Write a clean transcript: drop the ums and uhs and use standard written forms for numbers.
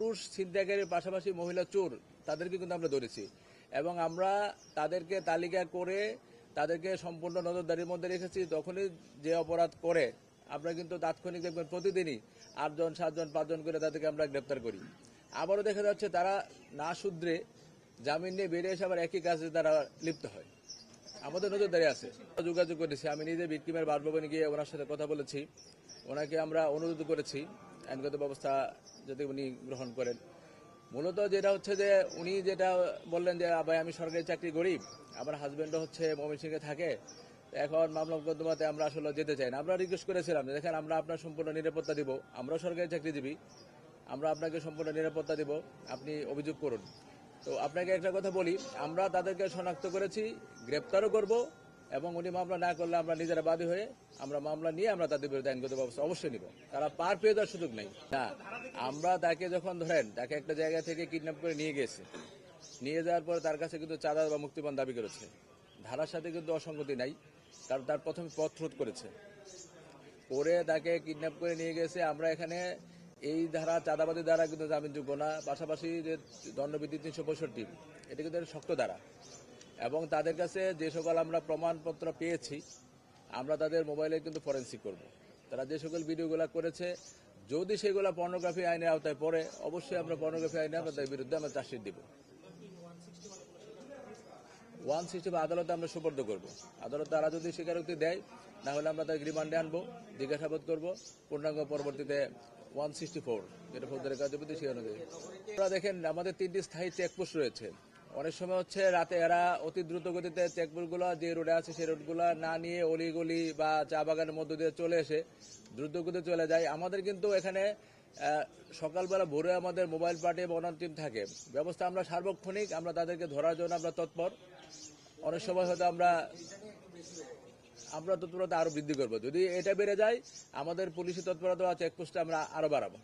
পুরুষ ছিনতাইকারীর পাশাপাশি মহিলা চোর তাদেরকে কিন্তু আমরা ধরেছি এবং আমরা তাদেরকে তালিকা করে তাদেরকে সম্পূর্ণ নজরদারির মধ্যে রেখেছি। তখনই যে অপরাধ করে আমরা কিন্তু তাৎক্ষণিক দেখবেন প্রতিদিনই 8 জন 7 জন 5 জন করে তাদেরকে আমরা গ্রেপ্তার করি। আবারও দেখা যাচ্ছে তারা না শুধরে জামিন নিয়ে বেরিয়ে এসে আবার একই কাজে তারা লিপ্ত হয়। আমাদের নজরদারি আছে, যোগাযোগ করেছি। আমি নিজে ভিকটিমের বাসভবনে গিয়ে ওনার সাথে কথা বলেছি। ওনাকে আমরা অনুরোধ করেছি আইনগত ব্যবস্থা যাতে উনি গ্রহণ করেন। মূলত যেটা হচ্ছে যে উনি যেটা বললেন যে ভাই আমি সরকারি চাকরি করি, আমার হাজবেন্ডও হচ্ছে ময়মনসিংহে থাকে, এখন মামলা মোকদ্দমাতে আমরা আসলে যেতে চাই না। আমরা রিকোয়েস্ট করেছিলাম যে দেখেন আমরা আপনার সম্পূর্ণ নিরাপত্তা দিব, আমরাও সরকারি চাকরিজীবী, আমরা আপনাকে সম্পূর্ণ নিরাপত্তা দিব, আপনি অভিযোগ করুন। তো আপনাকে একটা কথা বলি, আমরা তাদেরকে শনাক্ত করেছি, গ্রেপ্তারও করব এবং উনি মামলা না করলে আমরা নিজেরা বাদী হয়ে আমরা মামলা নিয়ে আমরা তাদের বিরুদ্ধে আইনগত ব্যবস্থা অবশ্যই নিব। তারা পার পেয়ে যাওয়ার সুযোগ নেই না। আমরা তাকে যখন ধরেন তাকে একটা জায়গা থেকে কিডন্যাপ করে নিয়ে গেছে, নিয়ে যাওয়ার পর তার কাছে কিন্তু চাঁদা বা মুক্তিপণ দাবি করেছে। ধারার সাথে কিন্তু অসঙ্গতি নাই, কারণ তার প্রথমে পথ রোধ করেছে, পরে তাকে কিডন্যাপ করে নিয়ে গেছে। আমরা এখানে এই ধারা চাঁদাবাদী ধারা কিন্তু জামিনযোগ্য না, পাশাপাশি যে দণ্ডবিধি 365 এটা কিন্তু শক্ত ধারা। এবং তাদের কাছে যে সকল আমরা প্রমাণপত্র পেয়েছি আমরা তাদের মোবাইলে কিন্তু ফরেন্সিক করব। তারা যে সকল ভিডিওগুলো করেছে যদি সেগুলো পর্নোগ্রাফি আইনের আওতায় পড়ে অবশ্যই আমরা পর্নোগ্রাফি আইনে আমরা তাদের বিরুদ্ধে আমরা চার্জশিট দিব। 160 আদালতে আমরা সুপর্দ করব। আদালত তারা যদি স্বীকারোক্তি দেয় না হলে আমরা তাদের রিমান্ডে আনবো, জিজ্ঞাসাবাদ করব, পূর্ণাঙ্গ পরবর্তীতে 164 যেটা ফৌজদারি কার্যবিধি সে অনুযায়ী। আপনারা দেখেন আমাদের 3টি স্থায়ী চেকপোস্ট রয়েছে। অনেক সময় হচ্ছে রাতে এরা অতি দ্রুত গতিতে চেকপোস্টগুলো যে রোডে আছে সেই রোডগুলো না নিয়ে অলিগলি বা চা বাগানের মধ্য দিয়ে চলে এসে দ্রুত গতিতে চলে যায়। আমাদের কিন্তু এখানে সকালবেলা ভোরে আমাদের মোবাইল পার্টি এবং অন্যান্য টিম থাকে, ব্যবস্থা আমরা সার্বক্ষণিক, আমরা তাদেরকে ধরার জন্য আমরা তৎপর। অনেক সময় হয়তো আমরা তৎপরতা আরো বৃদ্ধি করবো। যদি এটা বেড়ে যায় আমাদের পুলিশি তৎপরতা চেকপোস্টে আমরা আরো বাড়াবো।